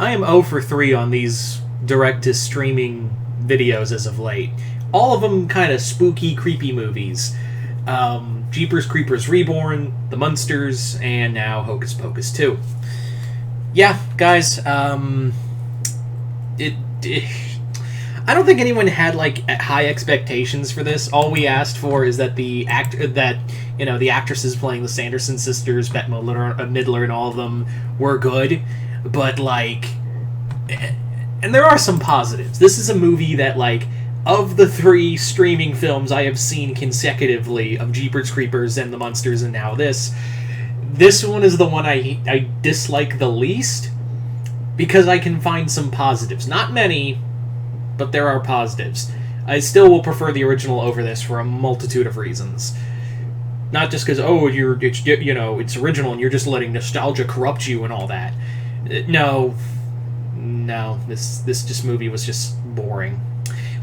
I am 0 for 3 on these direct-to-streaming videos as of late. All of them kind of spooky, creepy movies. Jeepers Creepers Reborn, The Munsters, and now Hocus Pocus 2. Yeah, guys, I don't think anyone had like high expectations for this. All we asked for is that the actresses playing the Sanderson sisters, Bette Midler, and all of them were good, but like, and there are some positives. This is a movie that, like, of the 3 streaming films I have seen consecutively of Jeepers Creepers and The Munsters and now this one is the one I dislike the least, because I can find some positives. Not many, but there are positives. I still will prefer the original over this for a multitude of reasons. Not just because, it's original and you're just letting nostalgia corrupt you and all that. No, this movie was just boring.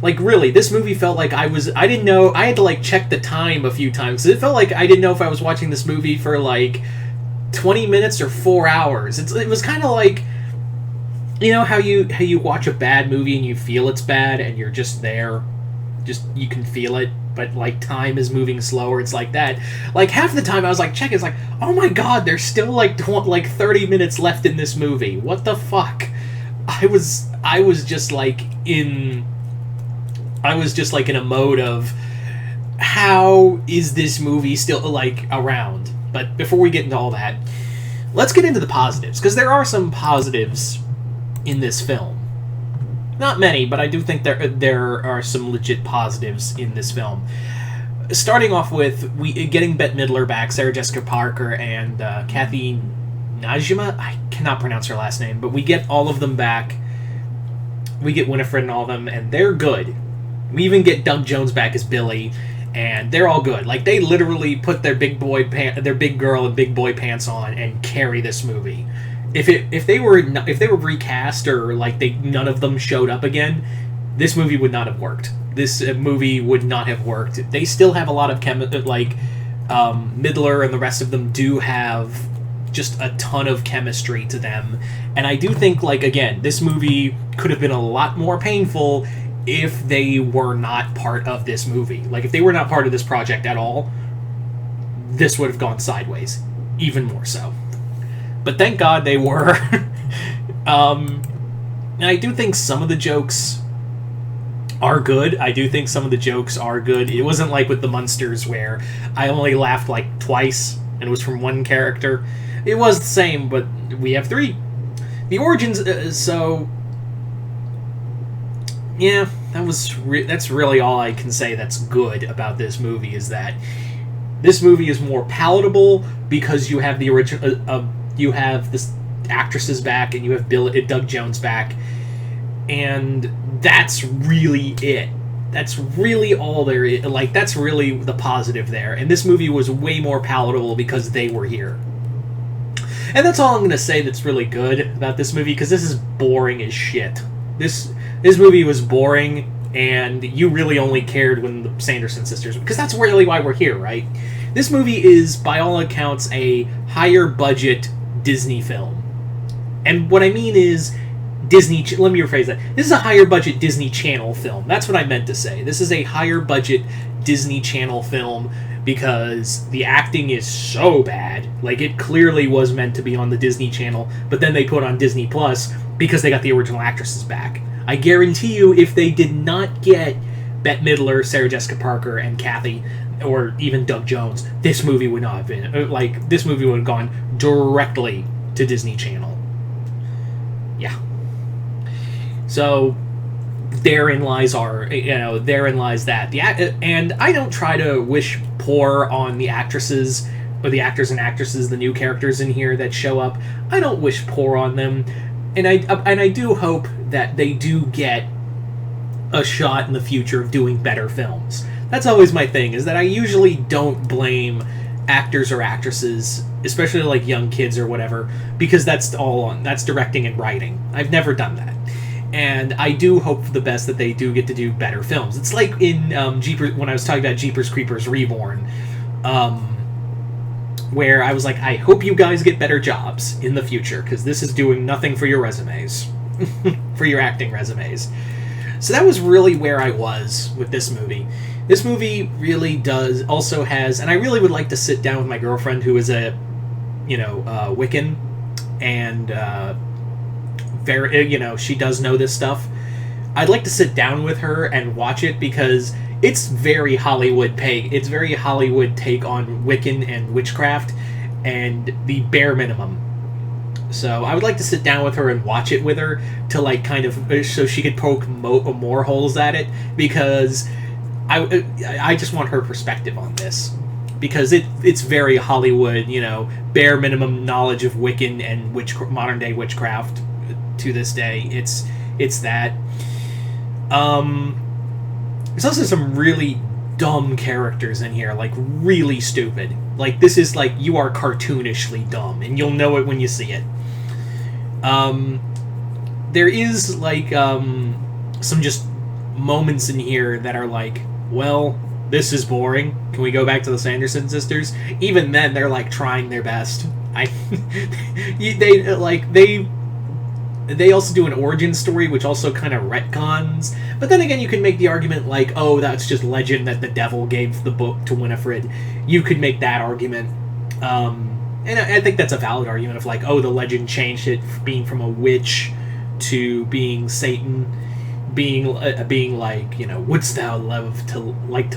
Like, really, this movie felt like I didn't know, I had to, like, check the time a few times. It felt like I didn't know if I was watching this movie for, like, 20 minutes or 4 hours. It was kind of like, you know how you watch a bad movie and you feel it's bad and you're just there, you can feel it, but, like, time is moving slower. It's like that. Like, half the time I was, like, checking, it's like, oh my god, there's still, like, 30 minutes left in this movie. What the fuck? I was just, like, in a mode of, how is this movie still, like, around? But before we get into all that, let's get into the positives, because there are some positives in this film. Not many, but I do think there are some legit positives in this film. Starting off with getting Bette Midler back, Sarah Jessica Parker, and Kathy Najima. I cannot pronounce her last name, but we get all of them back. We get Winifred and all of them, and they're good. We even get Doug Jones back as Billy, and they're all good. Like, they literally put their big girl and big boy pants on and carry this movie. If they were recast, or like none of them showed up again, this movie would not have worked. This movie would not have worked. They still have a lot of Midler and the rest of them do have just a ton of chemistry to them, and I do think, like, again, this movie could have been a lot more painful if they were not part of this movie. Like, if they were not part of this project at all, this would have gone sideways, even more so. But thank God they were. And I do think some of the jokes are good. It wasn't like with The Munsters, where I only laughed, like, twice, and it was from one character. It was the same, but we have 3. The origins, yeah, that's really all I can say that's good about this movie, is that this movie is more palatable because you have the original, you have the actresses back, and you have Doug Jones back, and that's really it. That's really all there is. Like, that's really the positive there. And this movie was way more palatable because they were here. And that's all I'm going to say that's really good about this movie, because this is boring as shit. This movie was boring, and you really only cared when the Sanderson sisters... Because that's really why we're here, right? This movie is, by all accounts, a higher-budget Disney film. And what I mean is... let me rephrase that. This is a higher-budget Disney Channel film. That's what I meant to say. This is a higher-budget Disney Channel film because the acting is so bad. Like, it clearly was meant to be on the Disney Channel, but then they put on Disney Plus because they got the original actresses back. I guarantee you, if they did not get Bette Midler, Sarah Jessica Parker, and Kathy, or even Doug Jones, this movie would not have been... this movie would have gone directly to Disney Channel. Yeah. So, therein lies that. And I don't try to wish poor on the actresses, or the actors and actresses, the new characters in here that show up. I don't wish poor on them. And I do hope that they do get a shot in the future of doing better films. That's always my thing, is that I usually don't blame actors or actresses, especially like young kids or whatever, because that's directing and writing. I've never done that. And I do hope for the best that they do get to do better films. It's like in Jeepers, when I was talking about Jeepers Creepers Reborn. where I was like, I hope you guys get better jobs in the future, because this is doing nothing for your resumes, for your acting resumes. So that was really where I was with this movie. This movie really also has, and I really would like to sit down with my girlfriend, who is a, Wiccan, and she does know this stuff. I'd like to sit down with her and watch it, because it's very Hollywood It's very Hollywood take on Wiccan and witchcraft, and the bare minimum. So I would like to sit down with her and watch it with her to so she could poke more holes at it, because I just want her perspective on this, because it's very Hollywood, bare minimum knowledge of Wiccan and modern day witchcraft to this day. It's that. There's also some really dumb characters in here, really stupid. This is you are cartoonishly dumb, and you'll know it when you see it. There is some just moments in here that are well, this is boring. Can we go back to the Sanderson sisters? Even then, they're trying their best. They also do an origin story, which also kind of retcons. But then again, you can make the argument oh, that's just legend that the devil gave the book to Winifred. You could make that argument. And I think that's a valid argument of oh, the legend changed it from being from a witch to being Satan, being wouldst thou love to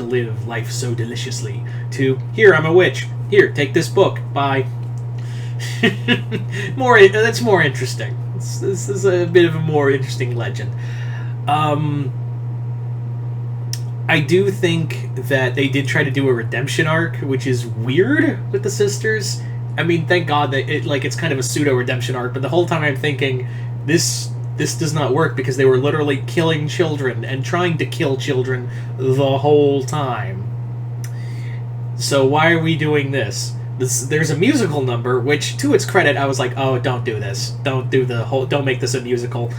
live life so deliciously, to here, I'm a witch. Here, take this book. Bye. That's more interesting. This is a bit of a more interesting legend. I do think that they did try to do a redemption arc, which is weird with the sisters. I mean, thank God that it's kind of a pseudo redemption arc, but the whole time I'm thinking this does not work, because they were literally killing children and trying to kill children the whole time. So why are we doing this? There's a musical number, which, to its credit, I was like, oh, don't do this. Don't make this a musical.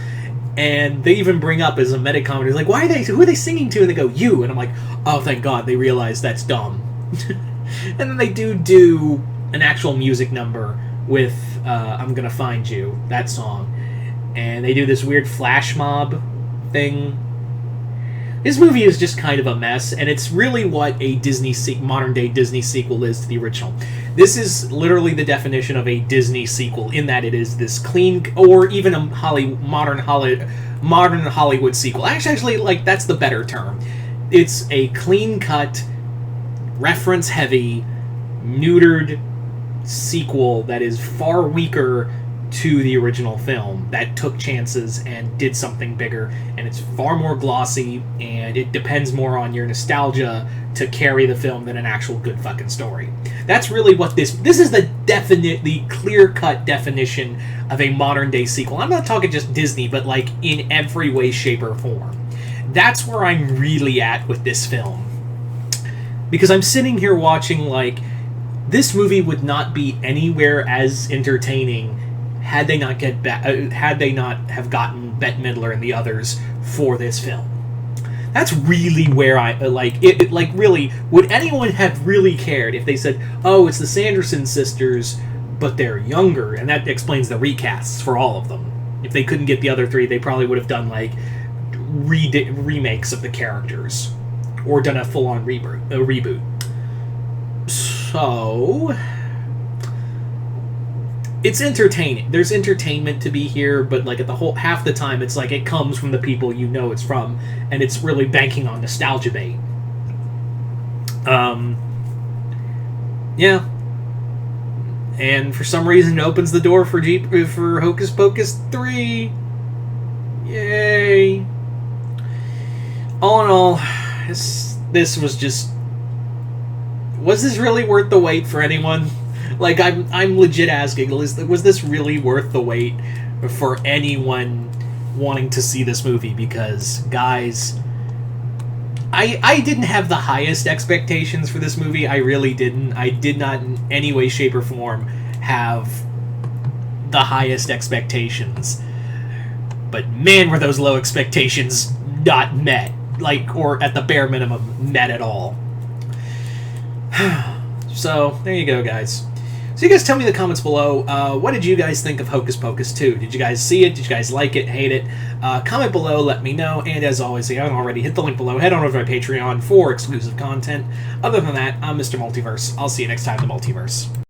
And they even bring up as a meta comedy, who are they singing to? And they go, you. And I'm like, oh, thank God, they realize that's dumb. And then they do an actual music number with I'm Gonna Find You, that song. And they do this weird flash mob thing. This movie is just kind of a mess, and it's really what a modern-day Disney sequel is to the original. This is literally the definition of a Disney sequel, in that it is this clean, or even a modern Hollywood sequel. Actually, that's the better term. It's a clean-cut, reference-heavy, neutered sequel that is far weaker to the original film, that took chances and did something bigger, and it's far more glossy, and it depends more on your nostalgia to carry the film than an actual good fucking story. That's really what this is, the clear-cut definition of a modern-day sequel. I'm not talking just Disney, but in every way, shape, or form. That's where I'm really at with this film. Because I'm sitting here watching, this movie would not be anywhere as entertaining had they not have gotten Bette Midler and the others for this film. That's really where I really, would anyone have really cared if they said, oh, it's the Sanderson sisters, but they're younger, and that explains the recasts for all of them. If they couldn't get the other three, they probably would have done remakes of the characters, or done a full-on reboot. So it's entertaining. There's entertainment to be here, but at half the time, it's it comes from the people you know it's from, and it's really banking on nostalgia bait. Yeah. And for some reason, it opens the door for Hocus Pocus 3. Yay! All in all, this was just... Was this really worth the wait for anyone? I'm legit asking, was this really worth the wait for anyone wanting to see this movie? Because, guys, I didn't have the highest expectations for this movie. I really didn't. I did not in any way, shape, or form have the highest expectations. But man, were those low expectations not met. Or at the bare minimum, met at all. So, there you go, guys. So you guys tell me in the comments below, what did you guys think of Hocus Pocus 2? Did you guys see it? Did you guys like it? Hate it? Comment below, let me know. And as always, if you haven't already, hit the link below. Head on over to my Patreon for exclusive content. Other than that, I'm Mr. Multiverse. I'll see you next time in the Multiverse.